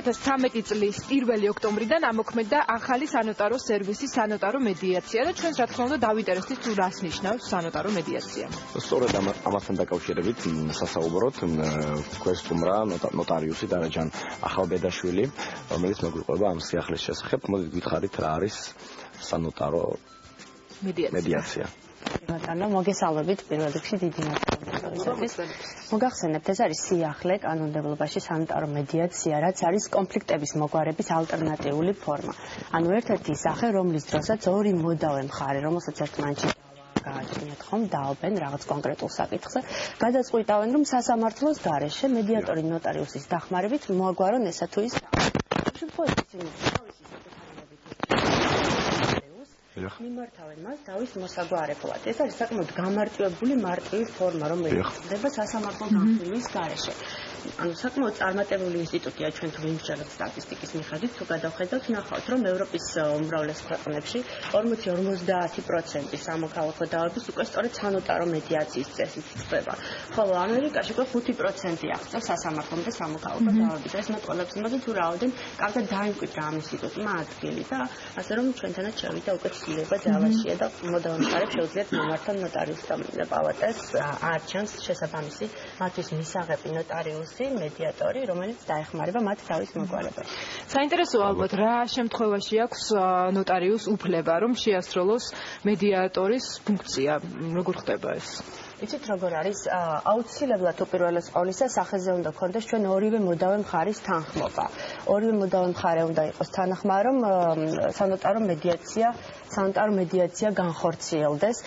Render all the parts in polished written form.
2013 წლის 1 ოქტომბრიდან ამოქმედდა ახალი სანოტარო სერვისი სანოტარო მედიაცია და ჩვენს რა თქმა უნდა დავინტერესდით თუ რას ნიშნავს სანოტარო მედიაცია. სწორედ ამასთან დაკავშირებით სასაუბროთ გვესტუმრა ნოტარიუსი დარაჯან ახალბედაშვილი, რომელიც მოგიყვება ამ სიახლის შესახებ. მოდით გითხარით რა არის სანოტარო მედიაცია. ბატონო, მოგესალმებით პირველ რიგში დიდი მადლობა. მოგახსენებთ, ეს არის სიახლე კანონმდებლობაში სანიტარო მედიაცია, რაც არის კონფლიქტების მოგვარების ალტერნატიული ფორმა. ანუ ერთ-ერთი სახე, რომლის დროსაც ორი მოდავე მხარე, რომელსაც ერთმანეთში გააჩნიათ ხომ, დაალბენ რაღაც კონკრეტულ საკითხზე, გადაწყვიტავენ, რომ სასამართლოს გარეშე მედიატორი ნოტარიუსის დახმარებით მოაგვარონ ესა თუ ის. მიმართავენ მას დავის მოსაგვარებლად. ეს არის საკმაოდ გამარტივებული მარტივი ფორმა, რომელიც ხდება სასამართლო განხილვის გარეშე. ანუ საკმაოდ წარმატებული ინსტიტუტია ჩვენ თუ ვიმსჯელოთ სტატისტიკის მიხედვით, თუ გადავხედავთ, ნახავთ, რომ ევროპის უმრავლეს ქვეყნებში 40-50% სამოქალაქო დავების უკვე სწორედ სანოტარო მედიაციის წესით ხდება. ხოლო ამერიკაში უკვე 5% აღწევს სასამართლომდე სამოქალაქო დავების. ეს მეტყველებს იმაზე, თუ რაოდენ კარგად დაიმკვიდრა ამ ინსტიტუტმა ადგილი და ასე რომ ჩვენთანაც შევიდა უკვე ცვლილება ძალაშია და მოდავე მხარებს შეუძლიათ მიმართონ ნოტარიუსთან პალატას არჩევს შესაბამისი მათთვის მისაღები ნოტარიუსი, მედიატორი, რომელიც დაეხმარება მათ თავის მოგვარებაში. საინტერესოა ალბათ რა შემთხვევაში აქვს ნოტარიუს უფლება, რომ შეასრულოს მედიატორის ფუნქცია, როგორ ხდება ეს? იცით როგორ არის აუცილებლად უპირველეს ყოვლისა სახეზე უნდა გქონდეს ჩვენ ორივე მოდავე მხარის თანხმობა. ორივე მოდავე მხარე უნდა იყოს თანახმარო, რომ სანოტარო მედიაცია განხორციელდეს.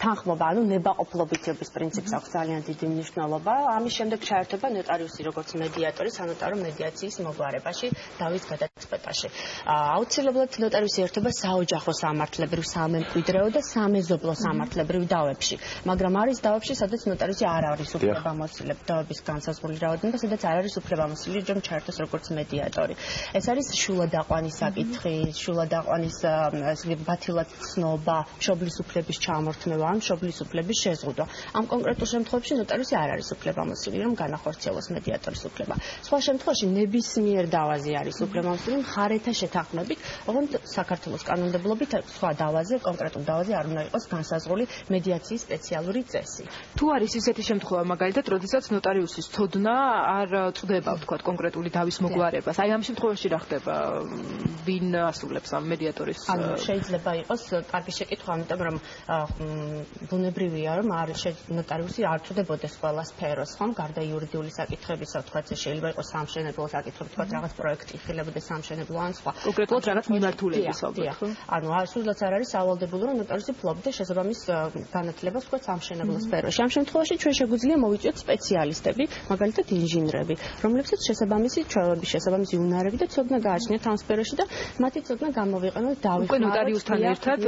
თანხმობა, ანუ ნებაყოფლობითობის პრინციპს აქვს ძალიან დიდი მნიშვნელობა. ამის შემდეგ ჩაერთება ნოტარიუსი როგორც მედიატორი სანოტარო მედიაციის მოგვარებაში დავის გადაწყვეტაში. აუცილებლად ნოტარიუსი ერთობა საოჯახო სამართლებრივ, სამემკვიდრეო და სამეზობლო სამართლებრივ დავებში. მაგრამ არის დავებში, სადაც ნოტარიუსი არ არის უფლებამოსილი დავების განსაზღვრული რაოდენობა, სადაც არ არის უფლებამოსილი, რომ ჩაერთოს როგორც მედიატორი. ეს არის შულადაყვანის საკითხი, შულადაყვანის ბათილად ცნობა, მშობლის უფლების ჩამორთმევა, ან მშობლის უფლების შეზღუდვა. ამ კონკრეტულ შემთხვევებში ნოტარიუსი არ არის უფლებამოსილი, რომ განახორციელოს მედიატორის უფლება. სხვა შემთხვევაში ნებისმიერ დავაზე არის უფლებამოსილი მხარეთა შეთანხმებით, ოღონდ საქართველოს კანონმდებლობით სხვა დავაზე, კონკრეტულ დავაზე არ უნდა იყოს განსაზღვრული მედიაციის სპეციალური წესი. თუ არის ისეთი შემთხვევა, მაგალითად, როდესაც ნოტარიუსის ცოდნა არ წვდება, ვთქვათ, კონკრეტული დავის მოგვარებას. აი ამ შემთხვევაში რა ხდება? ვინ ასრულებს ამ მედიატორის? ანუ შეიძლება იყოს კარგი შეკითხვა, ამიტომ რომ ბუნებრივია, რომ ნოტარიუსი არ წვდებოდეს ყველა სფეროს, ხომ, გარდა იურიდიული საკითხებისა, ვთქვათ, შეიძლება იყოს სამშენებლო საკითხები, ვთქვათ, რაღაც პროექტი იხილებოდეს სამშენებლო ან სხვა. კონკრეტულად რაღაც მიმართულების ალბათ. ანუ სულაც არ არის სავალდებულო, რომ ნოტარიუსი ფლობდა შესაბამის განათლებას, ვთქვათ, სამშენებლო სფეროში. ამ შემთხვევაში ჩვენ შეგვიძლია მოვიწვიოთ სპეციალისტები, მაგალითად ინჟინრები, რომლებსაც შესაბამისი ჩვევები, შესაბამისი უნარები და ცოდნა გააჩნიათ ამ სფეროში და მათი ცოდნა გამოვიყენოთ დავის ნოტარიუსთან ერთად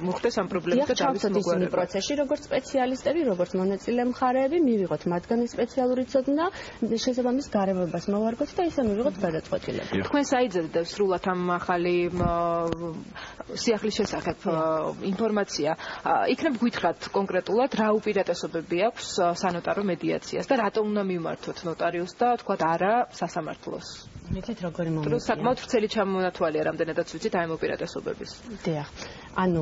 მოხდეს ამ პრობლემის და დავის მოგვარება. პროცესში როგორც სპეციალისტები, როგორც მონაწილე მხარეები მივიღოთ მათგან სპეციალური ცოდნა, შესაბამის გარემოებას მოვარგოთ და ისე მივიღოთ გადაწყვეტილება. თქვენ საიძებთ სრულად ამ ახალი სიახლის შესახებ ინფორმაცია. იქნებ გითხრათ კონკრეტულად რა უპირატესობები აქვს სანოტარო მედიაციას და რატომ უნდა მიმართოთ ნოტარიუსს და თქვათ არა სასამართლოს? მეთქით როგორი მომენტია. საკმაოდ ვრცელი ჩამონათვალია რამდენადაც ვიცით აი ამ უპირატესობების. დიახ. ანუ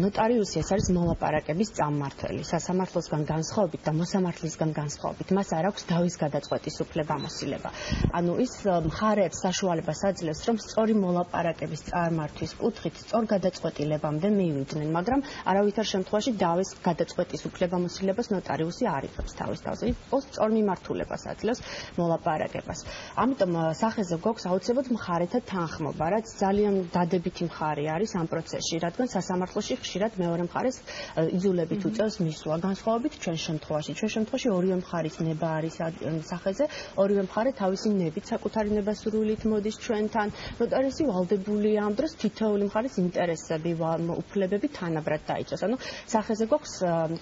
ნოტარიუსი ეს არის მოლაპარაკების წარმმართველი, სასამართლოსგან განსხვავებით და მოსამართლისგან განსხვავებით. მას არ აქვს დავის გადაწყვეტის უფლებამოსილება. ანუ ის მხარეებს საშუალებას აძლევს, რომ სწორი მოლაპარაკების წარმართვის კუთხით სწორ გადაწყვეტილებამდე მივიდნენ, მაგრამ არავითარ შემთხვევაში დავის გადაწყვეტის უფლებამოსილებას ნოტარიუსი არ იღებს თავის თავზე. ის სწორ მიმართულებას აძლევს მოლაპარაკებას. ამიტომ სახეზე გვაქვს აუცილებლად მხარეთა თანხმობა, რაც ძალიან დადებითი მხარე არის ამ პროცესში, რადგან სასამართლოში ხშირად მეორე მხარეს იძულებით უწევს მისვლა. განსხვავებით ჩვენ შემთხვევაში ორივე მხარის ნება არის სახეზე, ორივე მხარე თავისი ნებით საკუთარი ნებასრულით მოდის ჩვენთან. ნოტარიუსი ვალდებულია ამ დროს თითოეული მხარის ინტერესები, უფლებები თანაბრად დაიცვას. ანუ სახეზე გვაქვს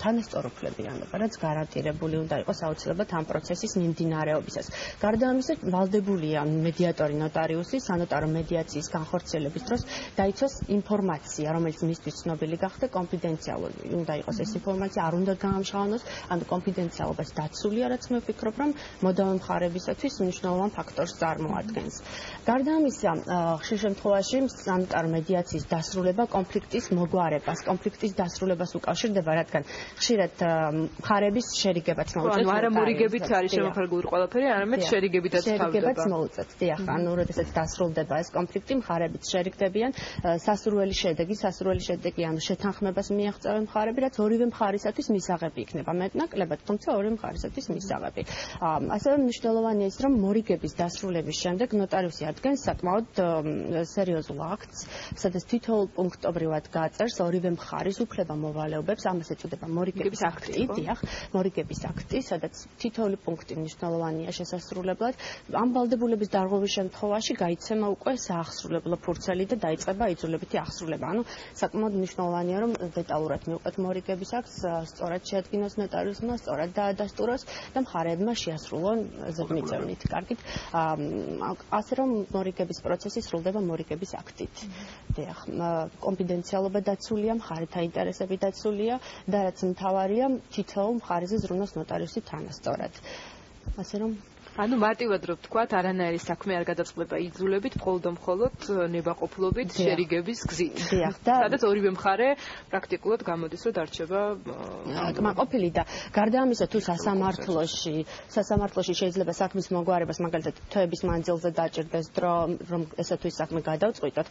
თანასწორო უფლებიანობა, რაც გარანტირებული უნდა იყოს აუცილებლად ამ პროცესის მიმდინარეობისას. გარდა ამისა, ვალდებულია მედიატორი ნოტარიუსი სანოტარო მედიაციის განხორციელების დროს დაიცვას ინფორმაცია, რომელიც რომელიც მისთვის ცნობილი გახდა, კონფიდენციალური უნდა იყოს ეს ინფორმაცია, არ უნდა გაამჟღავნოს, ანუ კონფიდენციალობას დაცულია, რაც მე ვფიქრობ, რომ მოდავე მხარებისათვის მნიშვნელოვან ფაქტორს წარმოადგენს. გარდა ამისა, ხშირ შემთხვევაში სანიტარ მედიაციის დასრულება კონფლიქტის მოგვარებას, კონფლიქტის დასრულებას უკავშირდება, რადგან ხშირად მხარების შერიგებაც მოუწევს. ანუ არა მორიგებით არის შემოფარგლული ყველაფერი, არამედ შერიგებითაც თავდება. შერიგებაც მოუწევს. დიახ, ანუ როდესაც დასრულდება ეს კონფლიქტი, მხარებიც შერიგდებიან, სასურველი შედეგი, ანუ შეთანხმებას მიაღწევენ მხარები, რაც ორივე მხარისათვის მისაღები იქნება. მეტნაკლებად, თუმცა ორივე მხარისათვის მისაღები. ასევე მნიშვნელოვანია ის, რომ მორიგების დასრულების შემდეგ ნოტარიუსი ადგენს საკმაოდ სერიოზულ აქტს, სადაც თითოეულ პუნქტობრივად გააწერს ორივე მხარის უფლება-მოვალეობებს, ამას ეწოდება მორიგების აქტი, დიახ, მორიგების აქტი, სადაც თითოეული პუნქტი მნიშვნელოვანია შესასრულებლად. ამ ვალდებულების დარღვევის შემთხვევაში გაიცემა უკვე საახსრულებლო ფურცელი და დაიწყება იძულებითი აღსრულება. ანუ საკმაოდ მნიშვნელოვანია, რომ დეტალურად მივყვეთ მორიგების აქტს, სწორად შეადგინოს ნოტარიუსმა, სწორად დაადასტუროს და მხარეებმა შეასრულონ ზედმიწევნით. კარგით. ასე რომ მორიგების პროცესი სრულდება მორიგების აქტით. დიახ, კონფიდენციალობა დაცულია, მხარეთა ინტერესები დაცულია და რაც მთავარია, თითოეულ მხარეზე ზრუნავს ნოტარიუსი თანასწორად. ასე რომ ანუ მარტივად რო ვთქვათ, არანაირი საქმე არ გადაწყდება იძულებით, მხოლოდ და მხოლოდ ნებაყოფლობით, შერიგების გზით. დიახ, და სადაც ორივე მხარე პრაქტიკულად გამოდის, რომ დარჩება კმაყოფილი და გარდა ამისა, თუ სასამართლოში შეიძლება საქმის მოგვარებას, მაგალითად, თვეების მანძილზე დაჭირდეს დრო, რომ ესა თუ ის საქმე გადავწყვიტოთ,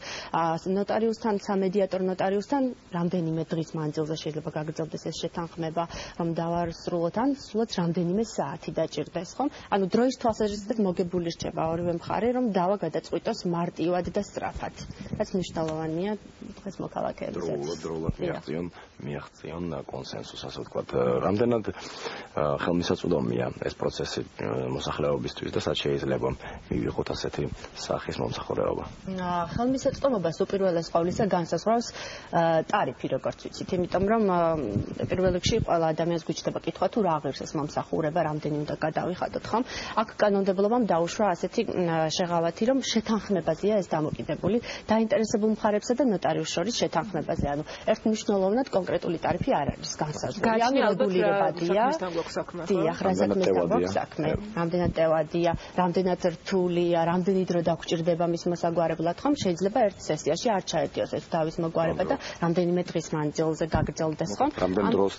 ნოტარიუსთან, სამედიატორ ნოტარიუსთან რამდენიმე დღის მანძილზე შეიძლება გაგრძელდეს ეს შეთანხმება, რომ დავასრულოთ, ან სულაც რამდენიმე საათი დაჭირდეს, ხომ? ანუ დროის თვალსაზრისით მოგებული რჩება ორივე მხარე, რომ დავა გადაწყვიტოს მარტივად და სწრაფად. რაც მნიშვნელოვანია დღეს მოქალაქეებისათვის. დროულად მიაღწიონ კონსენსუსს, ასე ვთქვათ. რამდენად ხელმისაწვდომია ეს პროცესი მოსახლეობისთვის და სად შეიძლება მივიღოთ ასეთი სახის მომსახურება? ხელმისაწვდომობას უპირველეს ყოვლისა განსაზღვრავს ტარიფი, როგორც ვიცით, იმიტომ რომ პირველ რიგში ყველა ადამიანს გვიჩნდება კითხვა, თუ რა ღირს ეს მომსახურება, რამდენი უნდა გადავიხადოთ, ხომ? აქ კანონმდებლობამ დაუშვა ასეთი შეღავათი, რომ შეთანხმებაზეა ეს დამოკიდებული დაინტერესებულ მხარებსა და ნოტარიუსს შორის შეთანხმებაზე. ანუ ერთ მნიშვნელოვნად კონკრეტული ტარიფი არ არის განსაზღვრული. ანუ რეგულირებადია. დიახ, რა საქმესთან გვაქვს საქმე? რამდენად ტევადია, რამდენად რთულია, რამდენი დრო დაგჭირდება მის მოსაგვარებლად, ხომ? შეიძლება ერთ სესიაში არ ჩაერთიოს ეს თავის მოგვარება და რამდენიმე დღის მანძილზე გაგრძელდეს, ხომ? რამდენ დროს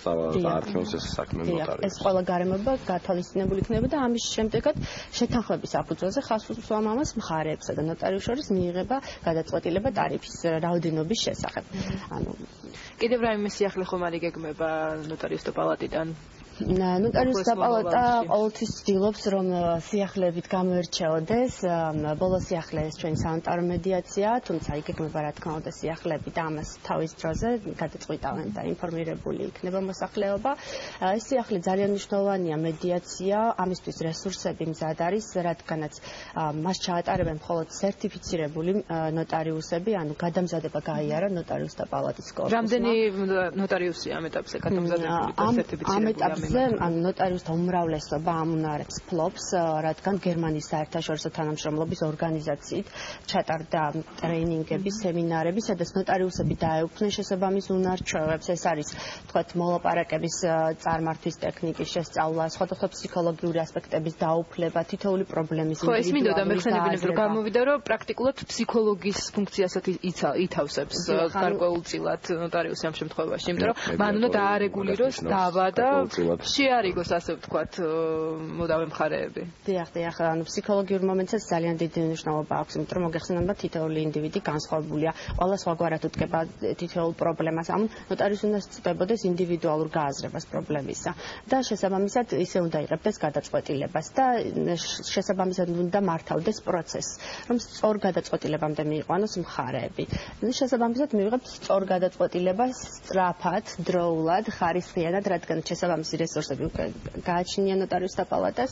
დაარჩევს ეს საქმე ნოტარიუსს? ეს ყველა გარემოება გათვალისწინებული იქნება და ამის შემდეგაც შეთანხმების საფუძველზე ხაზს უსვამ ამას მხარეებსა და ნოტარიუსს შორის მიიღება გადაწყვეტილება ტარიფის რაოდენობის შესახებ. ანუ კიდევ რაიმე სიახლე ხომ არ იგეგმება ნოტარიუსთა პალატიდან? ნოტარიუსთა პალატა ყოველთვის ცდილობს, რომ სიახლეებით გამოერჩეოდეს. ბოლო სიახლე ეს ჩვენი სანიტარო მედიაცია, თუმცა იგეგმება რა თქმა უნდა სიახლეები და ამას თავის დროზე გადაწყვიტავენ და ინფორმირებული იქნება მოსახლეობა. ეს სიახლე ძალიან მნიშვნელოვანია მედიაცია, ამისთვის რესურსები მზად არის, რადგანაც მას ჩაატარებენ მხოლოდ სერტიფიცირებული ნოტარიუსები, ანუ გადამზადება გაიარა ნოტარიუსთა პალატის კორპუსმა. რამდენი ნოტარიუსია ამ ეტაპზე გადამზადებული და სერტიფიცირებული? ანუ ნოტარიუსთა უმრავლესობა ამ უნარებს ფლობს, რადგან გერმანიის საერთაშორისო თანამშრომლობის ორგანიზაციით ჩატარდა ტრეინინგები, სემინარები, სადაც ნოტარიუსები დაეუფლნენ შესაბამის უნარ-ჩვევებს. ეს არის, თქვათ, მოლაპარაკების წარმართვის ტექნიკის შესწავლა, სხვადასხვა ფსიქოლოგიური ასპექტების დაუფლება, თითოეული პრობლემის ინდივიდუალური. ხო, ეს მინდოდა მე ხსენებინებ, რომ გამოვიდა, რომ პრაქტიკულად ფსიქოლოგის ფუნქციასაც ითავსებს გარკვეულწილად ნოტარიუსი ამ შემთხვევაში, იმიტომ რომ მან უნდა დაარეგულიროს დავა და შეარიგოს, ასე ვთქვათ, მოდავე მხარეები. დიახ, ანუ ფსიქოლოგიურ მომენტსაც ძალიან დიდი მნიშვნელობა აქვს, იმიტომ რომ მოგეხსენებათ, თითოეული ინდივიდი განსხვავებულია, ყველა სხვაგვარად უდგება თითოეულ პრობლემას. ამ ნოტარიუსი უნდა სწრებოდეს ინდივიდუალურ გააზრებას პრობლემისა და შესაბამისად ისე უნდა იღებდეს გადაწყვეტილებას და შესაბამისად უნდა მართავდეს პროცესს, რომ სწორ გადაწყვეტილებამდე მიიყვანოს მხარეები. შესაბამისად მივიღებთ სწორ გადაწყვეტილებას სწრაფად, დროულად, ხარისხიანად, რადგან შესაბამისი რესურსები უკვე გააჩნია ნოტარიუსთა პალატას.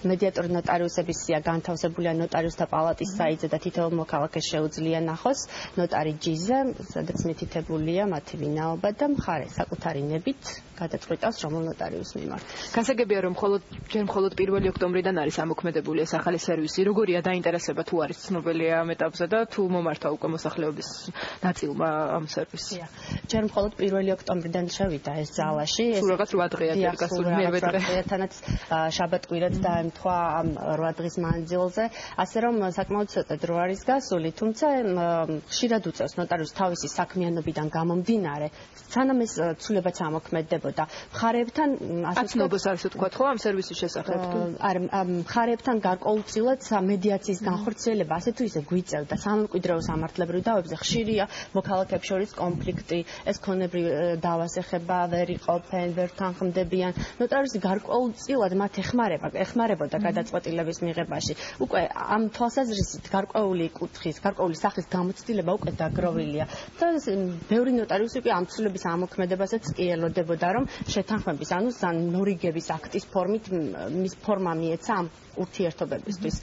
მედიატორი ნოტარიუსების სია განთავსებულია ნოტარიუსთა პალატის საიტზე და თითოეულ მოქალაქეს შეუძლია ნახოს ნოტარი ჯიზე, სადაც მითითებულია მათი ვინაობა და მხარე საკუთარი ნებით გადაწყვეტავს რომელ ნოტარიუსს მიმართ. გასაგებია რომ მხოლოდ 1 ოქტომბრიდან არის ამოქმედებული ეს ახალი სერვისი. როგორია დაინტერესება თუ არის ცნობილი ამ ეტაპზე და თუ მომართა უკვე მოსახლეობის ნაწილმა ამ სერვისს? ჯერ მხოლოდ 1 ოქტომბრიდან შევიდა ეს ზალაში. სულ რაღაც 8 დღეა გასული მერვე დღე. თანაც შაბათ-კვირაც დაემთხვა ამ 8 დღის მანძილზე, ასე რომ საკმაოდ ცოტა დრო არის გასული, თუმცა ხშირად უწევს ნოტარიუსს თავისი საქმიანობიდან გამომდინარე, სანამ ეს ცვლილებაც ამოქმედდებოდა. მხარეებთან აცნობას არის თქვა ხო ამ სერვისის შესახებ? არა, მხარეებთან გარკვეულწილად მედიაციის განხორციელება ასე თუ ისე გვიწევდა სამემკვიდრეო სამართლებრივ დავებზე ხშირია მოქალაქეებს შორის კონფლიქტი, ეს ქონებრივ დავას ეხება, ვერ იყოფენ, ვერ თანხმდებიან. ნოტარიუსი გარკვეულწილად მათ ეხმარებოდა გადაწყვეტილების მიღებაში. უკვე ამ თვალსაზრისით გარკვეული კუთხის, გარკვეული სახის გამოცდილება უკვე დაგროვილია და ბევრი ნოტარიუსი უკვე ამ ცვლილების ამოქმედებასაც კი ელოდებოდა, რომ შეთანხმების, ანუ ნორიგების აქტის ფორმით მის ფორმა მიეცა ამ ურთიერთობებისთვის.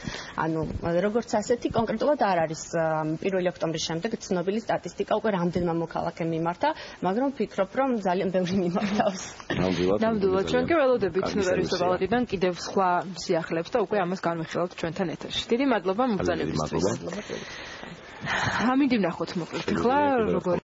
ანუ როგორც ასეთი კონკრეტულად არ არის 1 ოქტომბრის შემდეგ ცნობილი სტატისტიკა უკვე რამდენმა მოქალაქემ მიმართა, მაგრამ ვფიქრობ, რომ ძალიან ბევრი მიმართავს. ნამდვილად ჩვენ კი ველოდებით ნოტარიუსთა პალატიდან კიდევ სხვა სიახლეებს და უკვე ამას განვიხილავთ ჩვენთან ეთერში. დიდი მადლობა მობრძანებისთვის. ამინდი ვნახოთ მოკლედ ახლა როგორ